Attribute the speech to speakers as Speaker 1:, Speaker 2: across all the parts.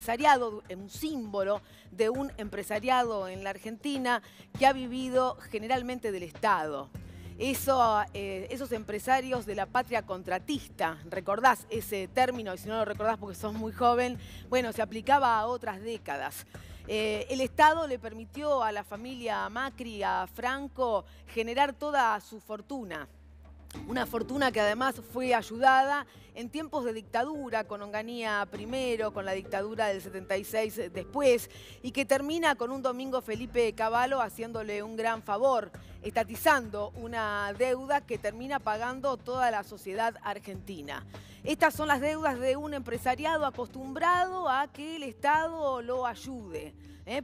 Speaker 1: empresariado, un símbolo de un empresariado en la Argentina que ha vivido generalmente del Estado. Esos empresarios de la patria contratista, ¿recordás ese término? Y si no lo recordás porque sos muy joven, bueno, se aplicaba a otras décadas. El Estado le permitió a la familia Macri, a Franco, generar toda su fortuna. Una fortuna que además fue ayudada en tiempos de dictadura, con Onganía primero, con la dictadura del 76 después, y que termina con un Domingo Felipe Cavallo haciéndole un gran favor, estatizando una deuda que termina pagando toda la sociedad argentina. Estas son las deudas de un empresariado acostumbrado a que el Estado lo ayude.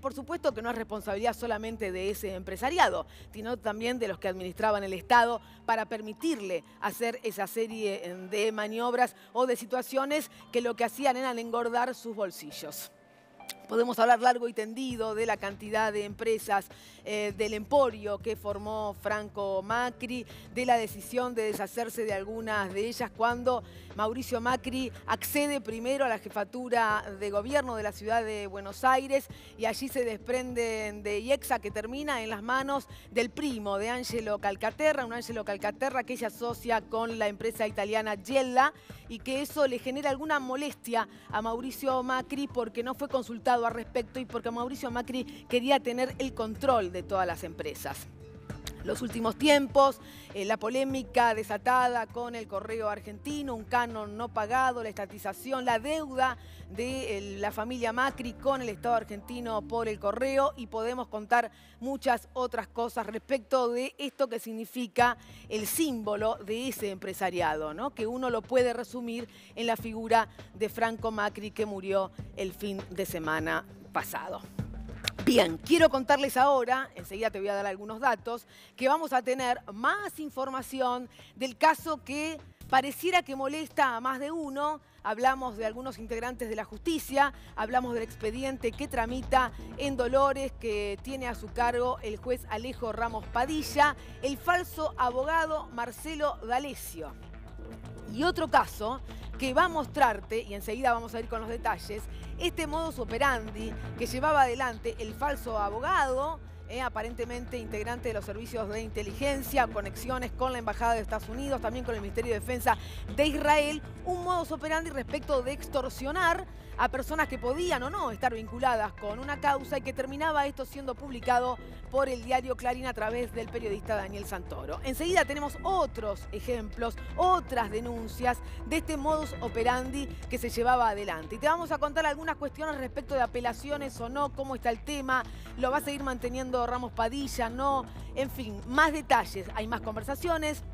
Speaker 1: Por supuesto que no es responsabilidad solamente de ese empresariado, sino también de los que administraban el Estado para permitirle hacer esa serie de maniobras o de situaciones que lo que hacían era engordar sus bolsillos. Podemos hablar largo y tendido de la cantidad de empresas, del emporio que formó Franco Macri, de la decisión de deshacerse de algunas de ellas cuando Mauricio Macri accede primero a la jefatura de gobierno de la ciudad de Buenos Aires y allí se desprenden de IEXA que termina en las manos del primo de Angelo Calcaterra, un Angelo Calcaterra que se asocia con la empresa italiana Gella y que eso le genera alguna molestia a Mauricio Macri porque no fue consultado al respecto y porque Mauricio Macri quería tener el control de todas las empresas. Los últimos tiempos, la polémica desatada con el Correo Argentino, un canon no pagado, la estatización, la deuda de la familia Macri con el Estado argentino por el Correo y podemos contar muchas otras cosas respecto de esto que significa el símbolo de ese empresariado, ¿no? Que uno lo puede resumir en la figura de Franco Macri que murió el fin de semana pasado. Bien, quiero contarles ahora, enseguida te voy a dar algunos datos, que vamos a tener más información del caso que pareciera que molesta a más de uno. Hablamos de algunos integrantes de la justicia, hablamos del expediente que tramita en Dolores, que tiene a su cargo el juez Alejo Ramos Padilla, el falso abogado Marcelo D'Alessio. Y otro caso que va a mostrarte, y enseguida vamos a ir con los detalles, este modus operandi que llevaba adelante el falso abogado, aparentemente integrante de los servicios de inteligencia, conexiones con la Embajada de Estados Unidos, también con el Ministerio de Defensa de Israel, un modus operandi respecto de extorsionar a personas que podían o no estar vinculadas con una causa y que terminaba esto siendo publicado por el diario Clarín a través del periodista Daniel Santoro. Enseguida tenemos otros ejemplos, otras denuncias de este modus operandi que se llevaba adelante. Y te vamos a contar algunas cuestiones respecto de apelaciones o no, cómo está el tema, lo va a seguir manteniendo Ramos Padilla, no, en fin, más detalles, hay más conversaciones.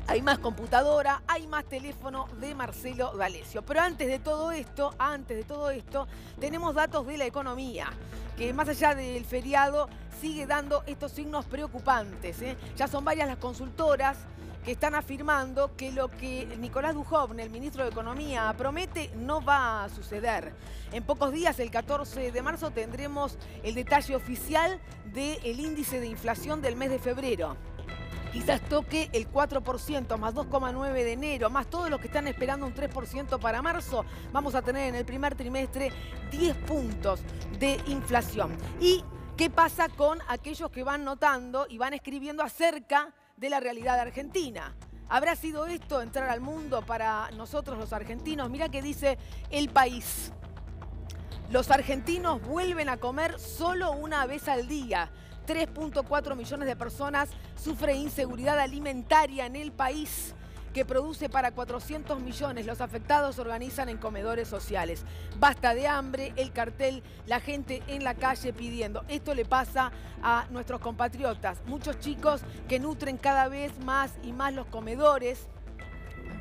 Speaker 1: Hay más computadora, hay más teléfono de Marcelo D'Alessio. Pero antes de todo esto, tenemos datos de la economía, que más allá del feriado sigue dando estos signos preocupantes. Ya son varias las consultoras que están afirmando que lo que Nicolás Dujovne, el ministro de Economía, promete no va a suceder. En pocos días, el 14 de marzo, tendremos el detalle oficial del índice de inflación del mes de febrero. Quizás toque el 4%, más 2,9% de enero, más todos los que están esperando un 3% para marzo. Vamos a tener en el primer trimestre 10 puntos de inflación. ¿Y qué pasa con aquellos que van notando y van escribiendo acerca de la realidad argentina? ¿Habrá sido esto entrar al mundo para nosotros los argentinos? Mirá que dice El País. Los argentinos vuelven a comer solo una vez al día. 3,4 millones de personas sufren inseguridad alimentaria en el país, que produce para 400 millones. Los afectados se organizan en comedores sociales. Basta de hambre, el cartel, la gente en la calle pidiendo. Esto le pasa a nuestros compatriotas. Muchos chicos que nutren cada vez más y más los comedores.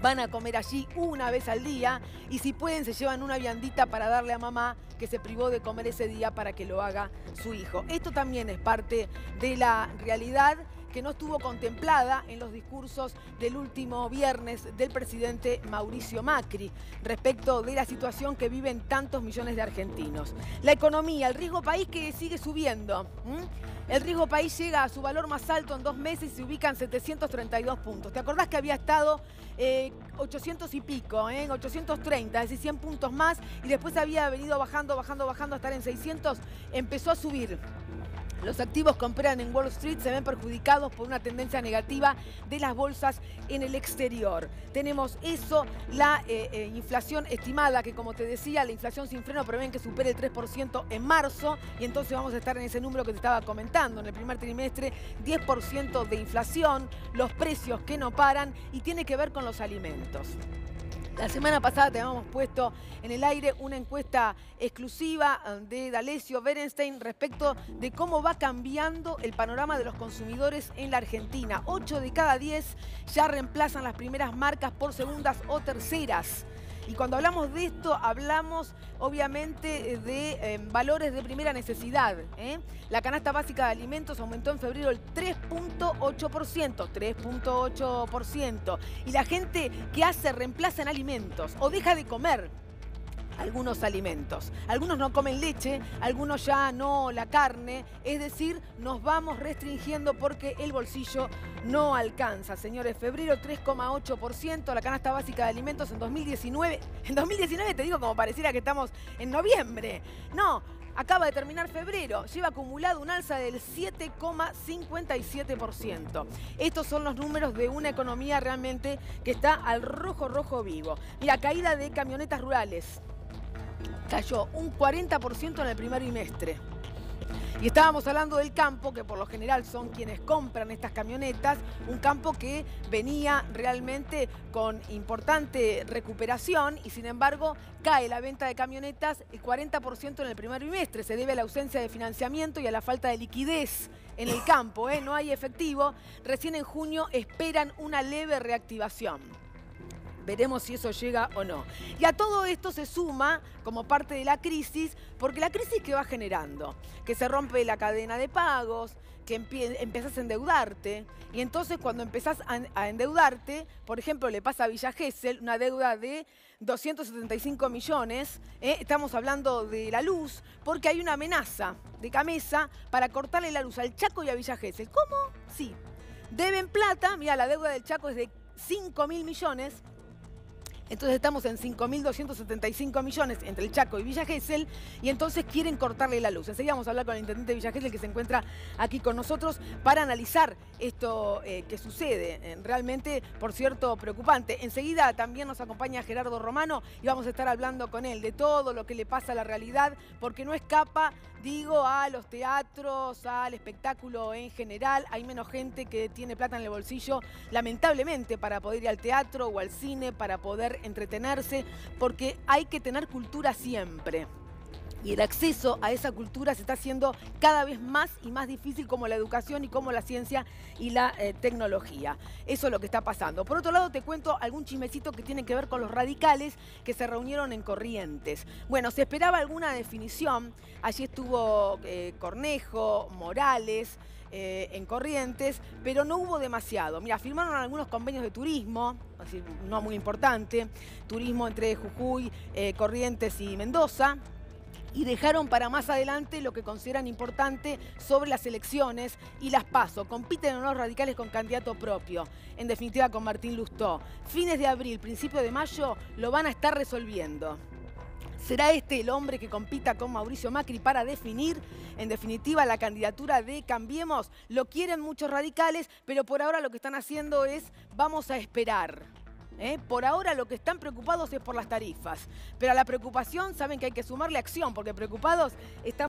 Speaker 1: Van a comer allí una vez al día y si pueden se llevan una viandita para darle a mamá que se privó de comer ese día para que lo haga su hijo. Esto también es parte de la realidad que no estuvo contemplada en los discursos del último viernes del presidente Mauricio Macri respecto de la situación que viven tantos millones de argentinos. La economía, el riesgo país que sigue subiendo. El riesgo país llega a su valor más alto en 2 meses y se ubica en 732 puntos. ¿Te acordás que había estado 800 y pico, en 830, es decir, 100 puntos más, y después había venido bajando hasta estar en 600? Empezó a subir. Los activos que operan en Wall Street se ven perjudicados por una tendencia negativa de las bolsas en el exterior. Tenemos eso, la inflación estimada, que como te decía, la inflación sin freno prevén que supere el 3% en marzo, y entonces vamos a estar en ese número que te estaba comentando. En el primer trimestre, 10% de inflación, los precios que no paran, y tiene que ver con los alimentos. La semana pasada te habíamos puesto en el aire una encuesta exclusiva de D'Alessio Berenstein respecto de cómo va cambiando el panorama de los consumidores en la Argentina. 8 de cada 10 ya reemplazan las primeras marcas por segundas o terceras. Y cuando hablamos de esto, hablamos obviamente de valores de primera necesidad. La canasta básica de alimentos aumentó en febrero el 3.8%. Y la gente que hace reemplaza en alimentos o deja de comer algunos alimentos. Algunos no comen leche, algunos ya no la carne, es decir, nos vamos restringiendo porque el bolsillo no alcanza. Señores, febrero 3,8%, la canasta básica de alimentos en 2019. En 2019 te digo como pareciera que estamos en noviembre. No, acaba de terminar febrero, lleva acumulado un alza del 7,57%. Estos son los números de una economía realmente que está al rojo vivo. Mira, caída de camionetas rurales. Cayó un 40% en el primer trimestre. Y estábamos hablando del campo, que por lo general son quienes compran estas camionetas, un campo que venía realmente con importante recuperación y sin embargo cae la venta de camionetas el 40% en el primer trimestre. Se debe a la ausencia de financiamiento y a la falta de liquidez en el campo, no hay efectivo. Recién en junio esperan una leve reactivación. Veremos si eso llega o no. Y a todo esto se suma como parte de la crisis, porque la crisis que va generando, que se rompe la cadena de pagos, que empezás a endeudarte, y entonces cuando empezás a endeudarte, por ejemplo, le pasa a Villa Gesell una deuda de 275 millones, estamos hablando de la luz, porque hay una amenaza de Camesa para cortarle la luz al Chaco y a Villa Gesell. ¿Cómo? Sí. Deben plata, mira, la deuda del Chaco es de 5.000 millones, entonces estamos en 5.275 millones entre el Chaco y Villa Gesell, y entonces quieren cortarle la luz. Enseguida vamos a hablar con el intendente de Villa Gesell, que se encuentra aquí con nosotros, para analizar esto que sucede. Realmente, por cierto, preocupante. Enseguida también nos acompaña Gerardo Romano y vamos a estar hablando con él de todo lo que le pasa a la realidad, porque no escapa, digo, a los teatros, al espectáculo en general. Hay menos gente que tiene plata en el bolsillo, lamentablemente, para poder ir al teatro o al cine, para poder entretenerse, porque hay que tener cultura siempre. Y el acceso a esa cultura se está haciendo cada vez más y más difícil, como la educación y como la ciencia y la tecnología. Eso es lo que está pasando. Por otro lado, te cuento algún chismecito que tiene que ver con los radicales que se reunieron en Corrientes. Bueno, se esperaba alguna definición. Allí estuvo Cornejo, Morales, en Corrientes, pero no hubo demasiado. Mira, firmaron algunos convenios de turismo, así, no muy importante, turismo entre Jujuy, Corrientes y Mendoza, y dejaron para más adelante lo que consideran importante sobre las elecciones y las PASO. Compiten o no los radicales con candidato propio, en definitiva con Martín Lustó. Fines de abril, principio de mayo, lo van a estar resolviendo. ¿Será este el hombre que compita con Mauricio Macri para definir, en definitiva, la candidatura de Cambiemos? Lo quieren muchos radicales, pero por ahora lo que están haciendo es vamos a esperar. Por ahora lo que están preocupados es por las tarifas. Pero a la preocupación saben que hay que sumarle acción, porque preocupados están